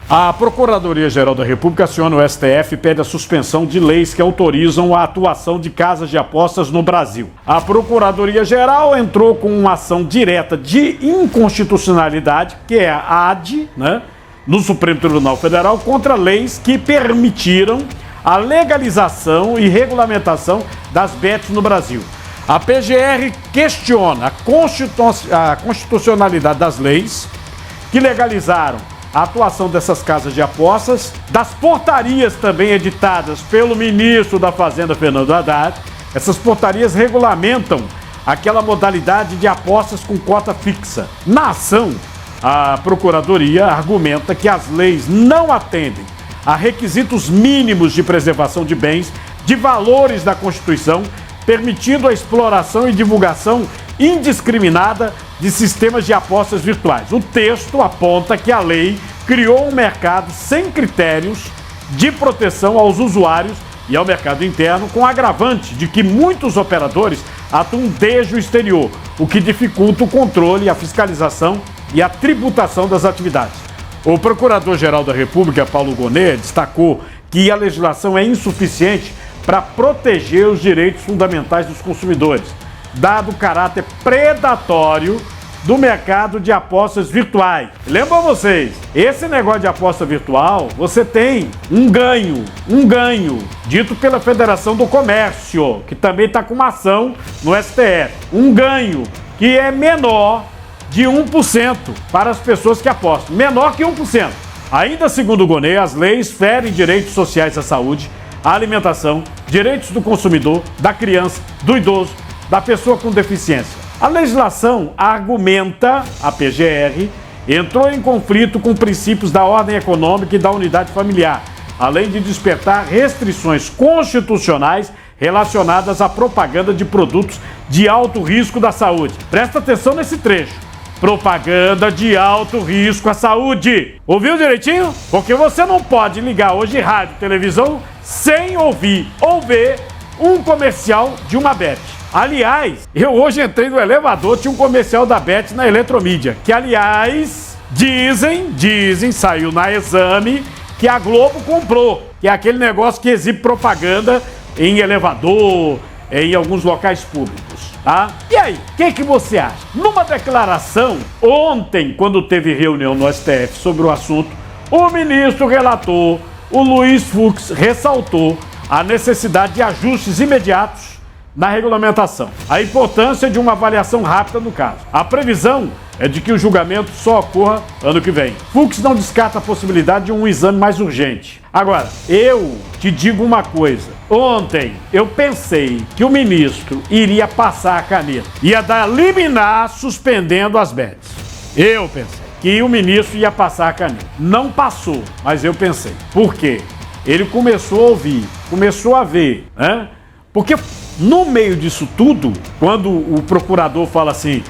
A Procuradoria-Geral da República aciona o STF e pede a suspensão de leis que autorizam a atuação de casas de apostas no Brasil. A Procuradoria-Geral entrou com uma ação direta de inconstitucionalidade, que é a AD, no Supremo Tribunal Federal, contra leis que permitiram a legalização e regulamentação das bets no Brasil. A PGR questiona a constitucionalidade das leis que legalizaram a atuação dessas casas de apostas, das portarias também editadas pelo ministro da Fazenda, Fernando Haddad. Essas portarias regulamentam aquela modalidade de apostas com cota fixa. Na ação, a Procuradoria argumenta que as leis não atendem a requisitos mínimos de preservação de bens, de valores da Constituição, permitindo a exploração e divulgação indiscriminada de sistemas de apostas virtuais. O texto aponta que a lei criou um mercado sem critérios de proteção aos usuários e ao mercado interno, com agravante de que muitos operadores atuam desde o exterior, o que dificulta o controle, a fiscalização e a tributação das atividades. O Procurador-Geral da República, Paulo Gonet, destacou que a legislação é insuficiente para proteger os direitos fundamentais dos consumidores, dado o caráter predatório do mercado de apostas virtuais. Lembram vocês, esse negócio de aposta virtual, você tem um ganho, dito pela Federação do Comércio, que também está com uma ação no STF. Um ganho que é menor de 1% para as pessoas que apostam. Menor que 1%. Ainda segundo o Gonet, as leis ferem direitos sociais à saúde, à alimentação, direitos do consumidor, da criança, do idoso, da pessoa com deficiência. A legislação argumenta, a PGR, entrou em conflito com princípios da ordem econômica e da unidade familiar, além de despertar restrições constitucionais relacionadas à propaganda de produtos de alto risco da saúde. Presta atenção nesse trecho. Propaganda de alto risco à saúde. Ouviu direitinho? Porque você não pode ligar hoje rádio, televisão, sem ouvir ou ver um comercial de uma Bet. Aliás, eu hoje entrei no elevador, tinha um comercial da Bet na Eletromídia, que aliás, dizem, saiu na Exame, que a Globo comprou, que é aquele negócio que exibe propaganda em elevador, em alguns locais públicos, tá? E aí, o que você acha? Numa declaração, ontem, quando teve reunião no STF sobre o assunto, o ministro relator, o Luiz Fux, ressaltou a necessidade de ajustes imediatos na regulamentação, a importância de uma avaliação rápida no caso. A previsão é de que o julgamento só ocorra ano que vem. Fux não descarta a possibilidade de um exame mais urgente. Agora, eu te digo uma coisa. Ontem eu pensei que o ministro iria passar a caneta, ia dar liminar suspendendo as bets. Eu pensei que o ministro ia passar a caneta. Não passou, mas eu pensei. Por quê? Ele começou a ouvir, começou a ver, Porque no meio disso tudo, quando o procurador fala assim,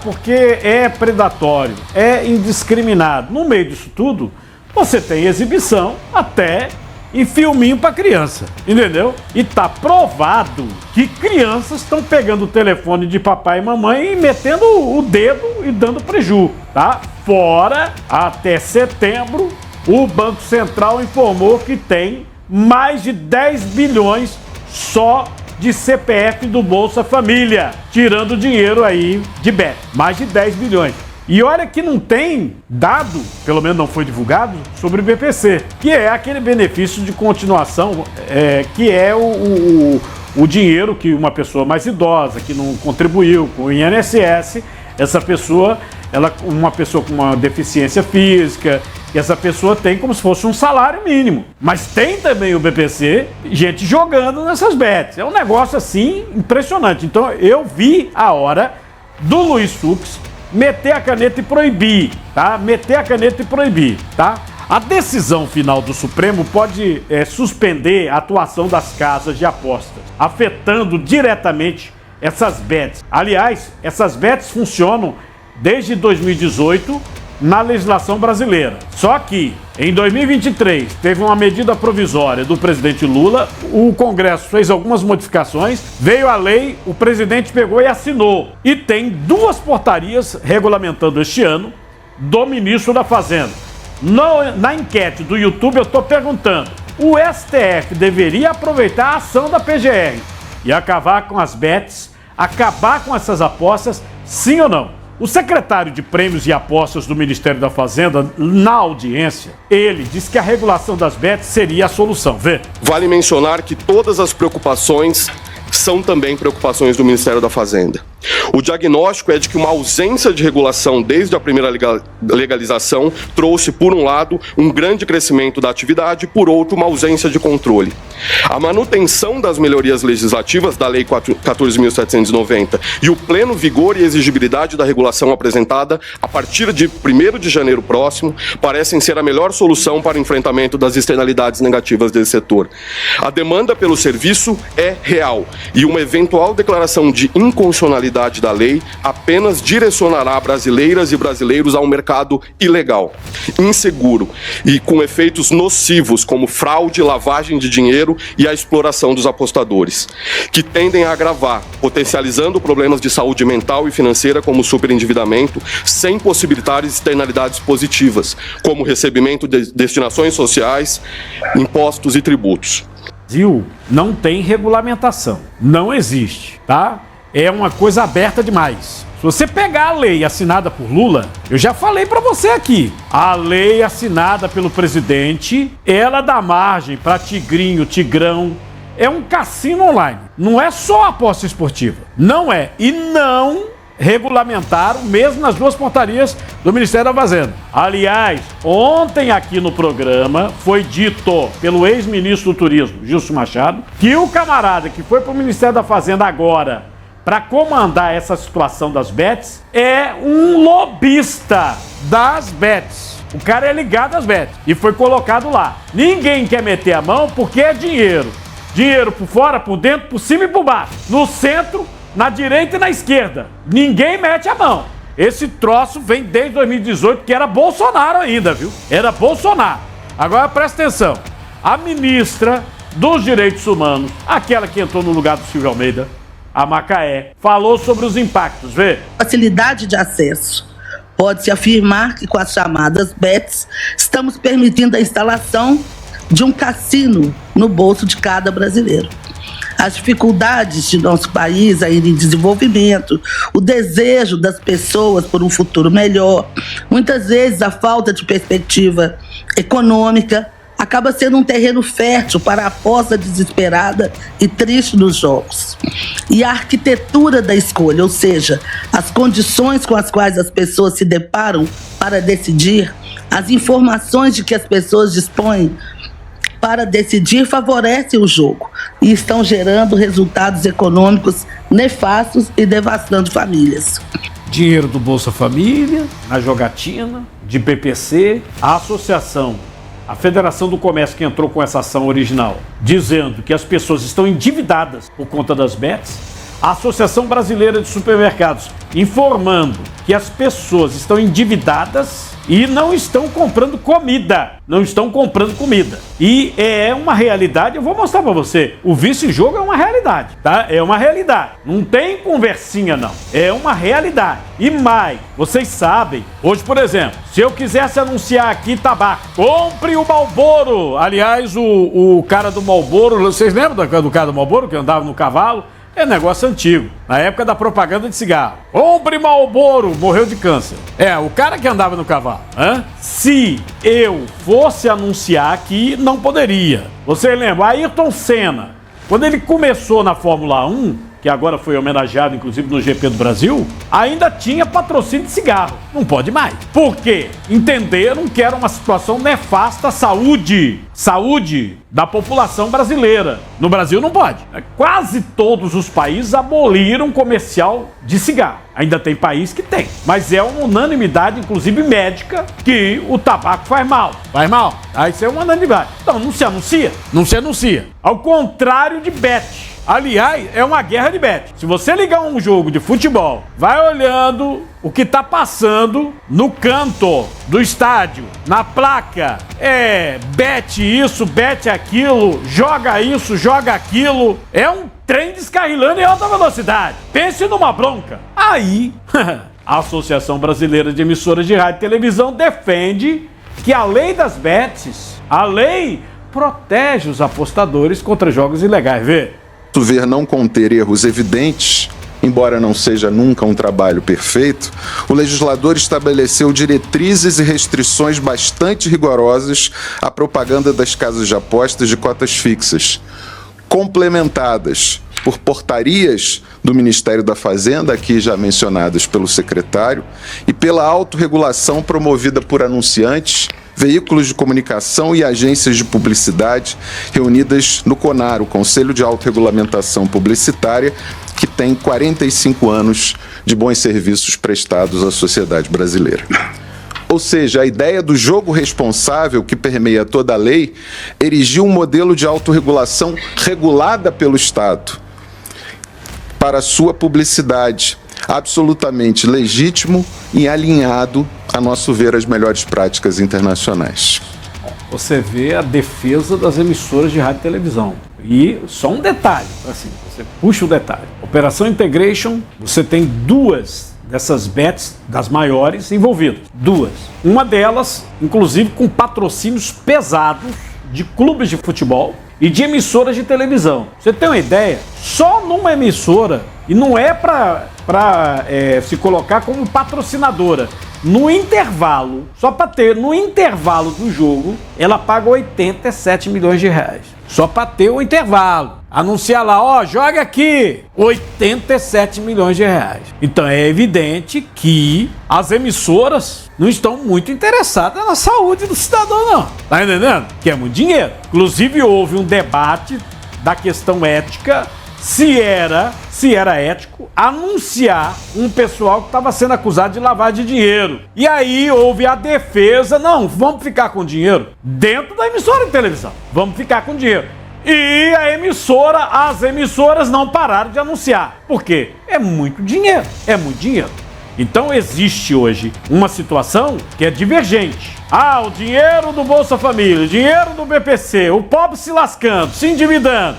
porque é predatório, é indiscriminado, no meio disso tudo, você tem exibição até em filminho para criança, entendeu? E tá provado que crianças estão pegando o telefone de papai e mamãe e metendo o dedo e dando preju, tá? Fora, até setembro, o Banco Central informou que tem mais de 10 bilhões só de CPF do Bolsa Família, tirando dinheiro aí de bet. Mais de 10 bilhões. E olha que não tem dado, pelo menos não foi divulgado, sobre o BPC, que é aquele benefício de continuação, que é o dinheiro que uma pessoa mais idosa, que não contribuiu com o INSS, essa pessoa, uma pessoa com uma deficiência física, e essa pessoa tem como se fosse um salário mínimo. Mas tem também o BPC, gente jogando nessas bets. É um negócio assim impressionante. Então eu vi a hora do Luiz Fux meter a caneta e proibir, tá? Meter a caneta e proibir, tá? A decisão final do Supremo pode suspender a atuação das casas de apostas, afetando diretamente essas bets. Aliás, essas bets funcionam desde 2018 na legislação brasileira. Só que em 2023 teve uma medida provisória do presidente Lula, o Congresso fez algumas modificações, veio a lei, o presidente pegou e assinou. E tem 2 portarias regulamentando este ano do ministro da Fazenda. Na enquete do YouTube eu estou perguntando: o STF deveria aproveitar a ação da PGR e acabar com as bets, acabar com essas apostas, sim ou não? O secretário de Prêmios e Apostas do Ministério da Fazenda, na audiência, ele disse que a regulação das bets seria a solução. Vê. Vale mencionar que todas as preocupações são também preocupações do Ministério da Fazenda. O diagnóstico é de que uma ausência de regulação desde a primeira legalização trouxe, por um lado, um grande crescimento da atividade e, por outro, uma ausência de controle. A manutenção das melhorias legislativas da Lei 14.790 e o pleno vigor e exigibilidade da regulação apresentada a partir de 1º de janeiro próximo parecem ser a melhor solução para o enfrentamento das externalidades negativas desse setor. A demanda pelo serviço é real e uma eventual declaração de inconstitucionalidade da lei apenas direcionará brasileiras e brasileiros a um mercado ilegal, inseguro e com efeitos nocivos como fraude, lavagem de dinheiro e a exploração dos apostadores, que tendem a agravar, potencializando problemas de saúde mental e financeira como superendividamento, sem possibilitar externalidades positivas, como recebimento de destinações sociais, impostos e tributos. Brasil não tem regulamentação, não existe, tá? É uma coisa aberta demais. Se você pegar a lei assinada por Lula, eu já falei pra você aqui, a lei assinada pelo presidente, ela dá margem pra tigrinho, tigrão, é um cassino online, não é só aposta esportiva, não é, e não regulamentaram mesmo nas duas portarias do Ministério da Fazenda. Aliás, ontem aqui no programa foi dito pelo ex-ministro do Turismo, Gilson Machado, que o camarada que foi pro Ministério da Fazenda agora para comandar essa situação das bets é um lobista das bets. O cara é ligado às bets e foi colocado lá. Ninguém quer meter a mão porque é dinheiro. Dinheiro por fora, por dentro, por cima e por baixo. No centro, na direita e na esquerda. Ninguém mete a mão. Esse troço vem desde 2018, que era Bolsonaro ainda, viu? Era Bolsonaro. Agora presta atenção. A ministra dos Direitos Humanos, aquela que entrou no lugar do Silvio Almeida, a Macaé, falou sobre os impactos, vê? Facilidade de acesso. Pode-se afirmar que com as chamadas bets, estamos permitindo a instalação de um cassino no bolso de cada brasileiro. As dificuldades de nosso país ainda em desenvolvimento, o desejo das pessoas por um futuro melhor, muitas vezes a falta de perspectiva econômica, acaba sendo um terreno fértil para a aposta desesperada e triste nos jogos. E a arquitetura da escolha, ou seja, as condições com as quais as pessoas se deparam para decidir, as informações de que as pessoas dispõem para decidir favorecem o jogo e estão gerando resultados econômicos nefastos e devastando famílias. Dinheiro do Bolsa Família, na jogatina, de PPC, a associação, a Federação do Comércio que entrou com essa ação original, dizendo que as pessoas estão endividadas por conta das bets, a Associação Brasileira de Supermercados informando que as pessoas estão endividadas e não estão comprando comida. Não estão comprando comida. E é uma realidade, eu vou mostrar pra você. O vice-jogo é uma realidade, tá? É uma realidade. Não tem conversinha, não. É uma realidade. E mais, vocês sabem, hoje, por exemplo, se eu quisesse anunciar aqui tabaco, compre o Marlboro. Aliás, o cara do Marlboro, vocês lembram do cara do Marlboro que andava no cavalo? É negócio antigo, na época da propaganda de cigarro. Compre Marlboro, morreu de câncer. É, o cara que andava no cavalo. Se eu fosse anunciar aqui, não poderia. Você lembra, Ayrton Senna, quando ele começou na Fórmula 1, que agora foi homenageado inclusive no GP do Brasil, ainda tinha patrocínio de cigarro. Não pode mais. Por quê? Entenderam que era uma situação nefasta à saúde da população brasileira. No Brasil não pode. Quase todos os países aboliram comercial de cigarro. Ainda tem país que tem. Mas é uma unanimidade, inclusive médica, que o tabaco faz mal. Faz mal. Aí isso é uma unanimidade. Então não se anuncia? Não se anuncia. Ao contrário de bet. Aliás, é uma guerra de bet. Se você ligar um jogo de futebol, vai olhando o que tá passando no canto do estádio, na placa. É bet isso, bet aquilo, joga isso, joga aquilo. É um trem descarrilando em alta velocidade. Pense numa bronca. Aí, a Associação Brasileira de Emissoras de Rádio e Televisão defende que a lei das bets, a lei protege os apostadores contra jogos ilegais. Vê. Ver não conter erros evidentes, embora não seja nunca um trabalho perfeito, o legislador estabeleceu diretrizes e restrições bastante rigorosas à propaganda das casas de apostas de cotas fixas, complementadas por portarias do Ministério da Fazenda, aqui já mencionadas pelo secretário, e pela autorregulação promovida por anunciantes, veículos de comunicação e agências de publicidade reunidas no CONAR, o Conselho de Autorregulamentação Publicitária, que tem 45 anos de bons serviços prestados à sociedade brasileira. Ou seja, a ideia do jogo responsável que permeia toda a lei erigiu um modelo de autorregulação regulada pelo Estado para sua publicidade, absolutamente legítimo e alinhado, a nosso ver, às melhores práticas internacionais. Você vê a defesa das emissoras de rádio e televisão. E só um detalhe, assim, você puxa o detalhe. Operação Integration, você tem duas dessas bets das maiores envolvidas. Duas. Uma delas, inclusive, com patrocínios pesados de clubes de futebol e de emissoras de televisão. Você tem uma ideia? Só numa emissora, e não é para se colocar como patrocinadora, no intervalo, só para ter, no intervalo do jogo, ela paga 87 milhões de reais. Só para ter o intervalo. Anunciar lá, ó, joga aqui, 87 milhões de reais. Então é evidente que as emissoras não estão muito interessadas na saúde do cidadão, não. Tá entendendo? Que é muito dinheiro. Inclusive houve um debate da questão ética, se era ético anunciar um pessoal que estava sendo acusado de lavagem de dinheiro. E aí houve a defesa, não, vamos ficar com dinheiro dentro da emissora de televisão. Vamos ficar com dinheiro. E as emissoras não pararam de anunciar. Por quê? É muito dinheiro, é muito dinheiro. Então existe hoje uma situação que é divergente. O dinheiro do Bolsa Família, o dinheiro do BPC, o pobre se lascando, se endividando.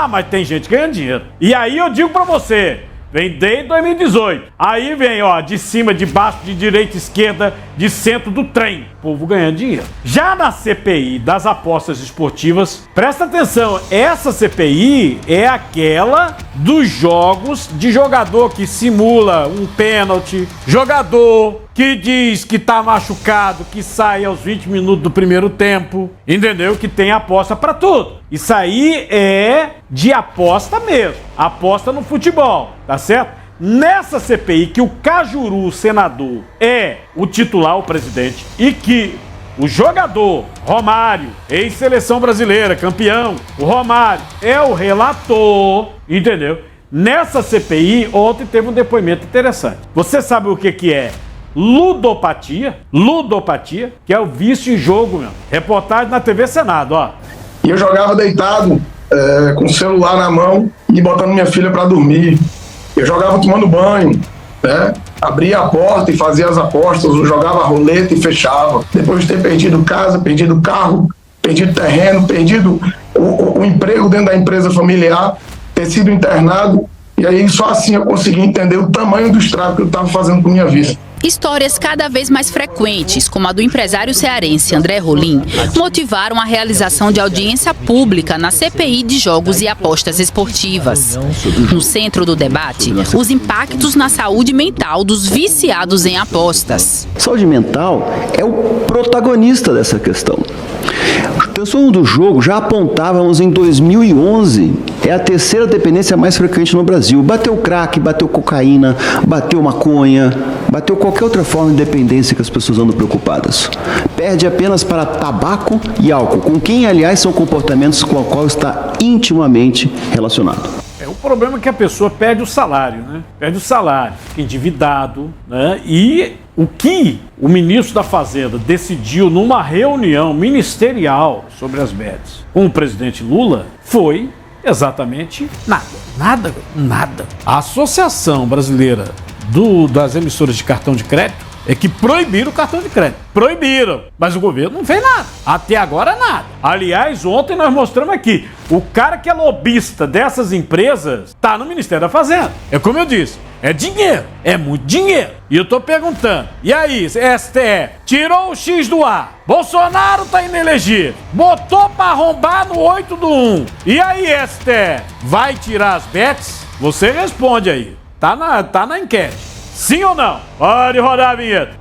Mas tem gente ganhando dinheiro. E aí eu digo pra você, vem desde 2018. Aí vem, de cima, de baixo, de direita, esquerda, de centro do trem. O povo ganhando dinheiro. Já na CPI das apostas esportivas, presta atenção, essa CPI é aquela dos jogos de jogador que simula um pênalti, jogador que diz que tá machucado, que sai aos 20 minutos do primeiro tempo, entendeu? Que tem aposta pra tudo. Isso aí é de aposta mesmo, aposta no futebol, tá certo? Nessa CPI que o Cajuru, o senador, é o titular, o presidente, e que o jogador Romário, ex-seleção brasileira, campeão, o Romário é o relator, entendeu? Nessa CPI, ontem teve um depoimento interessante. Você sabe o que é ludopatia, que é o vício em jogo, meu. Reportagem na TV Senado, ó. E eu jogava deitado, com o celular na mão e botando minha filha para dormir. Eu jogava tomando banho, né? Abria a porta e fazia as apostas, eu jogava roleta e fechava. Depois de ter perdido casa, perdido carro, perdido terreno, perdido o emprego dentro da empresa familiar, ter sido internado, e aí só assim eu consegui entender o tamanho do estrago que eu estava fazendo com a minha vida. Histórias cada vez mais frequentes, como a do empresário cearense André Rolim, motivaram a realização de audiência pública na CPI de jogos e apostas esportivas. No centro do debate, os impactos na saúde mental dos viciados em apostas. Saúde mental é o protagonista dessa questão. O pessoal do jogo já apontávamos em 2011, é a terceira dependência mais frequente no Brasil. Bateu crack, bateu cocaína, bateu maconha, bateu qualquer outra forma de dependência que as pessoas andam preocupadas. Perde apenas para tabaco e álcool, com quem, aliás, são comportamentos com o qual está intimamente relacionado. O problema é que a pessoa perde o salário, né? Perde o salário, fica endividado, né? E o que o ministro da Fazenda decidiu numa reunião ministerial sobre as bets com o presidente Lula foi exatamente nada. A Associação Brasileira das Emissoras de Cartão de Crédito é que proibiram o cartão de crédito. Proibiram. Mas o governo não fez nada. Até agora nada. Aliás, ontem nós mostramos aqui. O cara que é lobista dessas empresas está no Ministério da Fazenda. É como eu disse. É dinheiro. É muito dinheiro. E eu tô perguntando, e aí, STF, tirou o X do ar, Bolsonaro tá inelegível, botou pra arrombar no 8/1. E aí, STF, vai tirar as bets? Você responde aí, tá na enquete. Sim ou não? Pode rodar a vinheta.